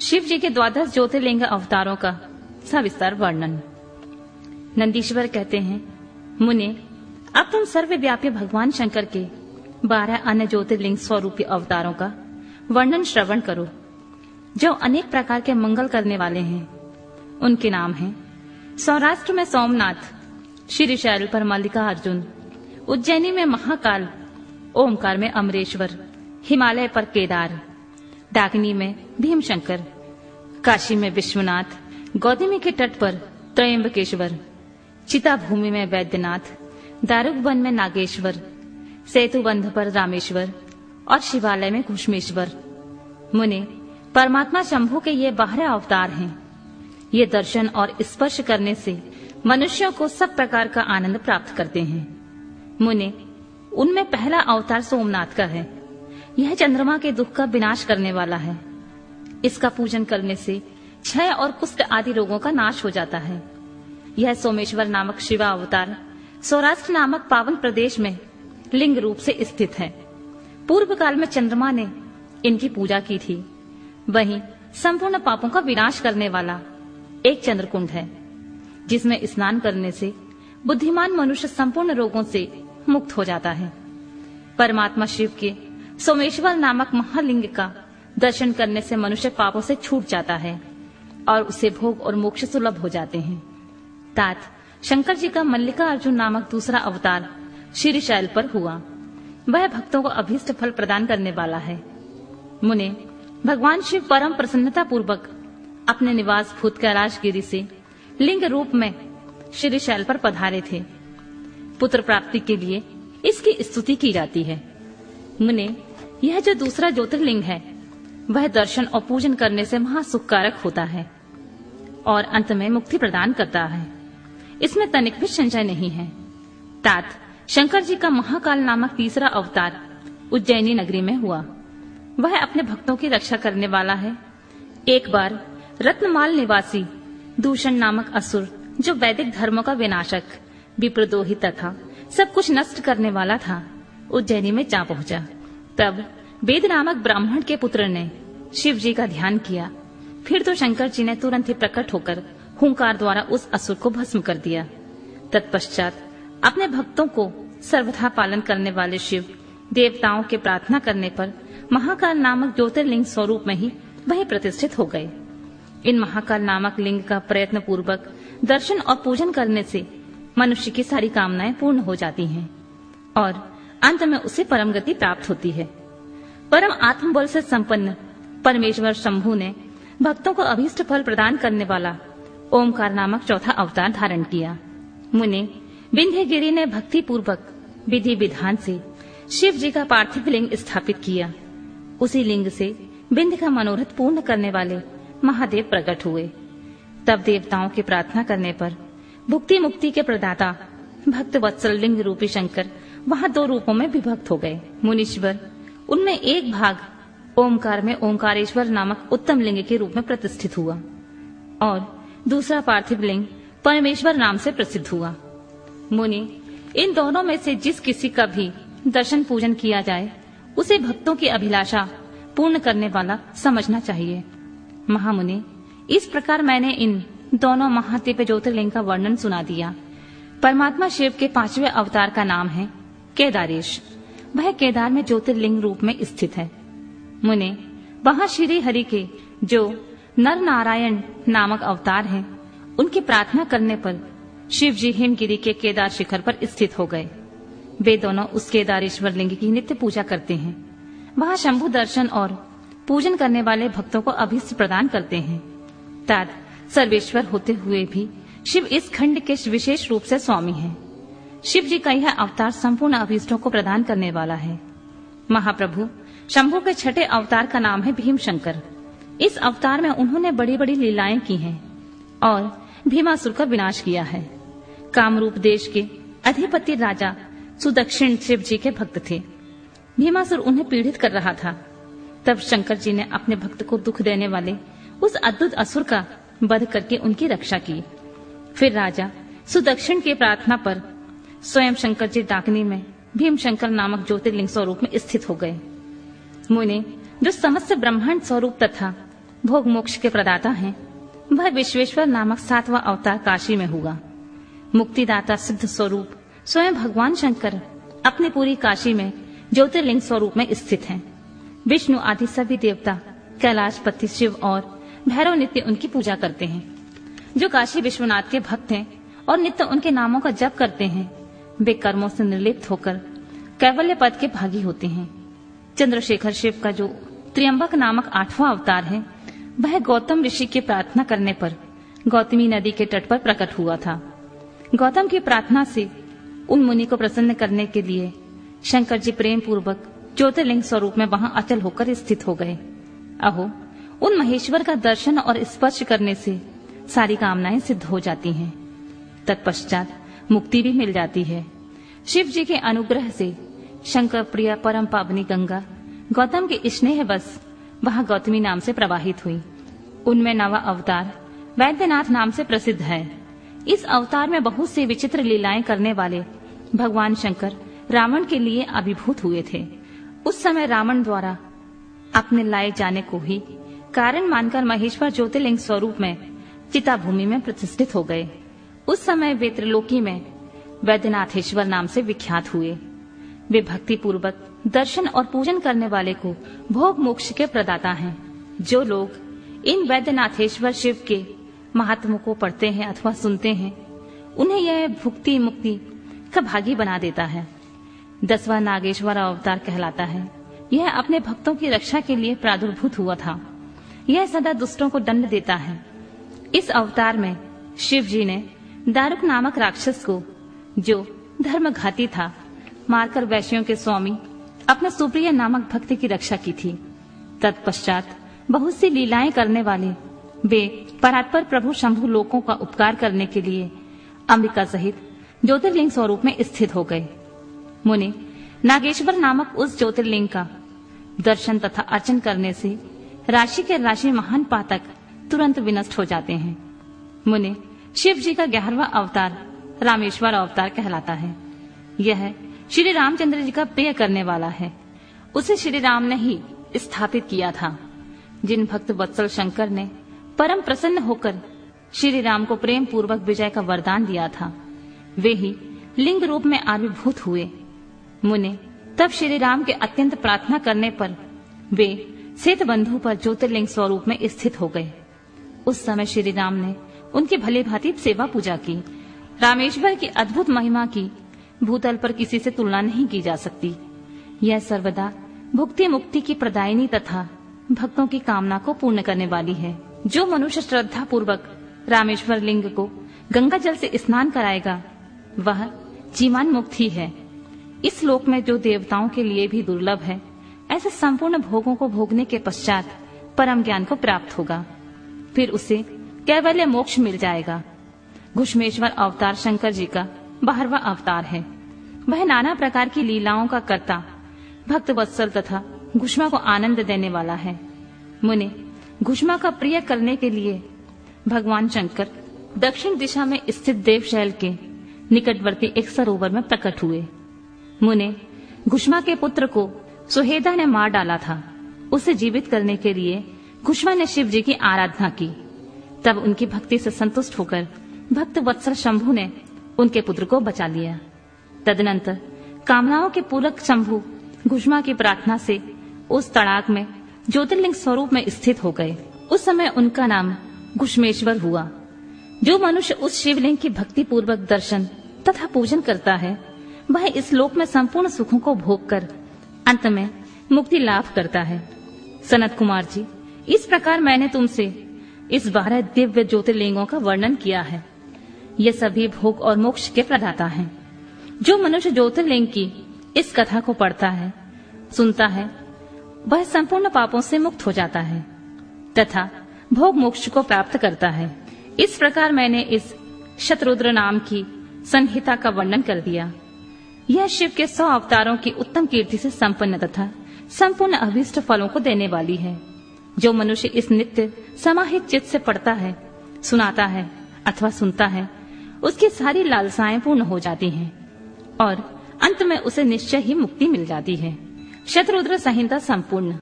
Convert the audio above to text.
शिव जी के 12 ज्योतिर्लिंग अवतारों का सविस्तार वर्णन। नंदीश्वर कहते हैं, मुने, अब तुम सर्वव्यापी भगवान शंकर के 12 अन्य ज्योतिर्लिंग स्वरूपी अवतारों का वर्णन श्रवण करो, जो अनेक प्रकार के मंगल करने वाले हैं। उनके नाम हैं सौराष्ट्र में सोमनाथ, श्रीशैल पर मल्लिकार्जुन, उज्जैनी में महाकाल, ओमकार में अमरेश्वर, हिमालय पर केदार, डाकिनी में भीमशंकर, काशी में विश्वनाथ, गौतमी के तट पर त्रयंबकेश्वर, चिता भूमि में वैद्यनाथ, दारुकवन में नागेश्वर, सेतुबंध पर रामेश्वर और शिवालय में घुष्मेश्वर। मुने, परमात्मा शंभु के ये 12 अवतार हैं। ये दर्शन और स्पर्श करने से मनुष्यों को सब प्रकार का आनंद प्राप्त करते हैं। मुने, उनमें पहला अवतार सोमनाथ का है। यह चंद्रमा के दुख का विनाश करने वाला है। इसका पूजन करने से क्षय और कुष्ठ आदि रोगों का नाश हो जाता है। यह सोमेश्वर नामक शिवा अवतार सौराष्ट्र नामक पावन प्रदेश में लिंग रूप से स्थित है। पूर्व काल में चंद्रमा ने इनकी पूजा की थी। वहीं संपूर्ण पापों का विनाश करने वाला एक चंद्रकुंड है, जिसमें स्नान करने से बुद्धिमान मनुष्य संपूर्ण रोगों से मुक्त हो जाता है। परमात्मा शिव के सोमेश्वर नामक महालिंग का दर्शन करने से मनुष्य पापों से छूट जाता है और उसे भोग और मोक्ष सुलभ हो जाते हैं। तात शंकर जी का मल्लिकार्जुन नामक दूसरा अवतार श्रीशैल पर हुआ। वह भक्तों को अभीष्ट फल प्रदान करने वाला है। मुने, भगवान शिव परम प्रसन्नता पूर्वक अपने निवास भूत कैलाशगिरी से लिंग रूप में श्रीशैल पर पधारे थे। पुत्र प्राप्ति के लिए इसकी स्तुति की जाती है। मुने, यह जो दूसरा ज्योतिर्लिंग है, वह दर्शन और पूजन करने से महासुखकारक होता है और अंत में मुक्ति प्रदान करता है। इसमें तनिक भी संशय नहीं है। तात शंकर जी का महाकाल नामक तीसरा अवतार उज्जैनी नगरी में हुआ। वह अपने भक्तों की रक्षा करने वाला है। एक बार रत्नमाल निवासी दूषण नामक असुर, जो वैदिक धर्मों का विनाशक, विप्रद्रोही तथा सब कुछ नष्ट करने वाला था, उज्जैनी में जा पहुंचा। तब वेद नामक ब्राह्मण के पुत्र ने शिव जी का ध्यान किया। फिर तो शंकर जी ने तुरंत ही प्रकट होकर हुंकार द्वारा उस असुर को भस्म कर दिया। तत्पश्चात अपने भक्तों को सर्वथा पालन करने वाले शिव देवताओं के प्रार्थना करने पर महाकाल नामक ज्योतिर्लिंग स्वरूप में ही वही प्रतिष्ठित हो गए। इन महाकाल नामक लिंग का प्रयत्न पूर्वक दर्शन और पूजन करने से मनुष्य की सारी कामनाएं पूर्ण हो जाती हैं और अंत में उसे परम गति प्राप्त होती है। परम आत्मबल से संपन्न परमेश्वर शंभु ने भक्तों को अभीष्ट फल प्रदान करने वाला ओमकार नामक चौथा अवतार धारण किया। मुने, विंध्यगिरि ने भक्ति पूर्वक विधि विधान से शिव जी का पार्थिव लिंग स्थापित किया। उसी लिंग से विंध्य का मनोरथ पूर्ण करने वाले महादेव प्रकट हुए। तब देवताओं की प्रार्थना करने पर भुक्ति मुक्ति के प्रदाता भक्त वत्सल लिंग रूपी शंकर वहां 2 रूपों में विभक्त हो गए। मुनीश्वर, उनमें एक भाग ओमकार में ओंकारेश्वर नामक उत्तम लिंग के रूप में प्रतिष्ठित हुआ और दूसरा पार्थिव लिंग परमेश्वर नाम से प्रसिद्ध हुआ। मुनि, इन दोनों में से जिस किसी का भी दर्शन पूजन किया जाए, उसे भक्तों की अभिलाषा पूर्ण करने वाला समझना चाहिए। महामुनि, इस प्रकार मैंने इन दोनों महादिव्य ज्योतिर्लिंग का वर्णन सुना दिया। परमात्मा शिव के 5वें अवतार का नाम है केदारेश। वह केदार में ज्योतिर्लिंग रूप में स्थित है। मुने, वहां श्री हरि के जो नर नारायण नामक अवतार हैं, उनकी प्रार्थना करने पर शिव जी हिमगिरी के केदार शिखर पर स्थित हो गए। वे दोनों उस केदारेश्वर लिंग की नित्य पूजा करते हैं। वहां शंभु दर्शन और पूजन करने वाले भक्तों को अभीष्ट प्रदान करते हैं। तात सर्वेश्वर होते हुए भी शिव इस खंड के विशेष रूप से स्वामी हैं। शिव जी का यह अवतार संपूर्ण अभीष्टों को प्रदान करने वाला है। महाप्रभु शंभु के 6ठे अवतार का नाम है भीमशंकर। इस अवतार में उन्होंने बड़ी बड़ी लीलाएं की हैं और भीमासुर का विनाश किया है। कामरूप देश के अधिपति राजा सुदक्षिण शिव जी के भक्त थे। भीमासुर उन्हें पीड़ित कर रहा था। तब शंकर जी ने अपने भक्त को दुख देने वाले उस अद्भुत असुर का वध करके उनकी रक्षा की। फिर राजा सुदक्षिण की प्रार्थना पर स्वयं शंकर जी डाकिनी में भीमशंकर नामक ज्योतिर्लिंग स्वरूप में स्थित हो गए। मुने, जो समस्त ब्रह्मांड स्वरूप तथा भोग मोक्ष के प्रदाता हैं, वह विश्वेश्वर नामक 7वां अवतार काशी में हुआ। मुक्तिदाता सिद्ध स्वरूप स्वयं भगवान शंकर अपनी पूरी काशी में ज्योतिर्लिंग स्वरूप में स्थित हैं। विष्णु आदि सभी देवता, कैलाशपति शिव और भैरव नित्य उनकी पूजा करते हैं। जो काशी विश्वनाथ के भक्त हैं और नित्य उनके नामों का जप करते हैं, वे कर्मों से निर्लिप्त होकर कैवल्य पद के भागी होते हैं। चंद्रशेखर शिव का जो त्र्यंबक नामक 8वां अवतार है, वह गौतम ऋषि की प्रार्थना करने पर गौतमी नदी के तट पर प्रकट हुआ था। गौतम की प्रार्थना से उन मुनि को प्रसन्न करने के लिए शंकर जी प्रेम पूर्वक ज्योतिर्लिंग स्वरूप में वहां अचल होकर स्थित हो गए। अहो, उन महेश्वर का दर्शन और स्पर्श करने से सारी कामनाएं सिद्ध हो जाती हैं। तत्पश्चात मुक्ति भी मिल जाती है। शिव जी के अनुग्रह से शंकर प्रिय परम पावनी गंगा गौतम के स्नेहवश वहां गौतमी नाम से प्रवाहित हुई। उनमें 9वां अवतार वैद्यनाथ नाम से प्रसिद्ध है। इस अवतार में बहुत से विचित्र लीलाएं करने वाले भगवान शंकर रावण के लिए आविर्भूत हुए थे। उस समय रावण द्वारा अपने लाए जाने को ही कारण मानकर महेश्वर ज्योतिर्लिंग स्वरूप में चिता भूमि में प्रतिष्ठित हो गए। उस समय वे त्रिलोकी में वैद्यनाथेश्वर नाम से विख्यात हुए। वे भक्ति पूर्वक दर्शन और पूजन करने वाले को भोग मोक्ष के प्रदाता हैं। जो लोग इन वैद्यनाथेश्वर शिव के महात्म को पढ़ते हैं अथवा सुनते हैं, उन्हें यह भुक्ति मुक्ति का भागी बना देता है। 10वां नागेश्वर अवतार कहलाता है। यह अपने भक्तों की रक्षा के लिए प्रादुर्भूत हुआ था। यह सदा दुष्टों को दंड देता है। इस अवतार में शिव जी ने दारुक नामक राक्षस को, जो धर्मघाती था, मारकर वैश्यों के स्वामी अपने सुप्रिय नामक भक्त की रक्षा की थी। तत्पश्चात बहुत सी लीलाएं करने वाले वे परात्पर प्रभु शंभु लोकों का उपकार करने के लिए अंबिका सहित ज्योतिर्लिंग स्वरूप में स्थित हो गए। मुनि नागेश्वर नामक उस ज्योतिर्लिंग का दर्शन तथा अर्चन करने से राशि के राशि महान पातक तुरंत विनष्ट हो जाते हैं। मुनि शिव जी का 11वां अवतार रामेश्वर अवतार कहलाता है। यह श्री रामचंद्र जी का प्रिय करने वाला है। उसे श्री राम ने ही स्थापित किया था। जिन भक्त वत्सल शंकर ने परम प्रसन्न होकर श्री राम को प्रेम पूर्वक विजय का वरदान दिया था, वे ही लिंग रूप में आविर्भूत हुए। मुने तब श्री राम के अत्यंत प्रार्थना करने पर वे सेत बंधु पर ज्योतिर्लिंग स्वरूप में स्थित हो गए। उस समय श्री राम ने उनकी भली भांति सेवा पूजा की। रामेश्वर की अद्भुत महिमा की भूतल पर किसी से तुलना नहीं की जा सकती। यह सर्वदा भुक्ति मुक्ति की प्रदायिनी तथा भक्तों की कामना को पूर्ण करने वाली है। जो मनुष्य श्रद्धा पूर्वक रामेश्वर लिंग को गंगा जल से स्नान कराएगा, वह जीवन मुक्त ही है। इस लोक में जो देवताओं के लिए भी दुर्लभ है, ऐसे संपूर्ण भोगों को भोगने के पश्चात परम ज्ञान को प्राप्त होगा। फिर उसे कैवल्य मोक्ष मिल जाएगा। घुष्मेश्वर अवतार शंकर जी का 12वां अवतार है। वह नाना प्रकार की लीलाओं का कर्ता, भक्त वत्सल तथा घुष्मा को आनंद देने वाला है। मुने घुष्मा का प्रिय करने के लिए भगवान शंकर दक्षिण दिशा में स्थित देवशैल के निकटवर्ती एक सरोवर में प्रकट हुए। मुने घुष्मा के पुत्र को सुहेदा ने मार डाला था। उसे जीवित करने के लिए घुष्मा ने शिव जी की आराधना की। तब उनकी भक्ति से संतुष्ट होकर भक्त वत्सल शंभु ने उनके पुत्र को बचा लिया। तदनंतर कामनाओं के पूरक शंभु घुष्मा की प्रार्थना से उस तड़ाक में ज्योतिर्लिंग स्वरूप में स्थित हो गए। उस समय उनका नाम घुष्मेश्वर हुआ। जो मनुष्य उस शिवलिंग की भक्ति पूर्वक दर्शन तथा पूजन करता है, वह इस लोक में संपूर्ण सुखों को भोग कर अंत में मुक्ति लाभ करता है। सनत कुमार जी, इस प्रकार मैंने तुमसे इस 12 दिव्य ज्योतिर्लिंगों का वर्णन किया है। ये सभी भोग और मोक्ष के प्रदाता हैं। जो मनुष्य ज्योतिर्लिंग की इस कथा को पढ़ता है, सुनता है, वह संपूर्ण पापों से मुक्त हो जाता है तथा भोग मोक्ष को प्राप्त करता है। इस प्रकार मैंने इस शतरुद्र नाम की संहिता का वर्णन कर दिया। यह शिव के 100 अवतारों की उत्तम कीर्ति से संपन्न तथा संपूर्ण अभीष्ट फलों को देने वाली है। जो मनुष्य इस नित्य समाहित चित्त से पढ़ता है, सुनाता है अथवा सुनता है, उसकी सारी लालसाएं पूर्ण हो जाती हैं और अंत में उसे निश्चय ही मुक्ति मिल जाती है। शतरुद्र संहिता संपूर्ण।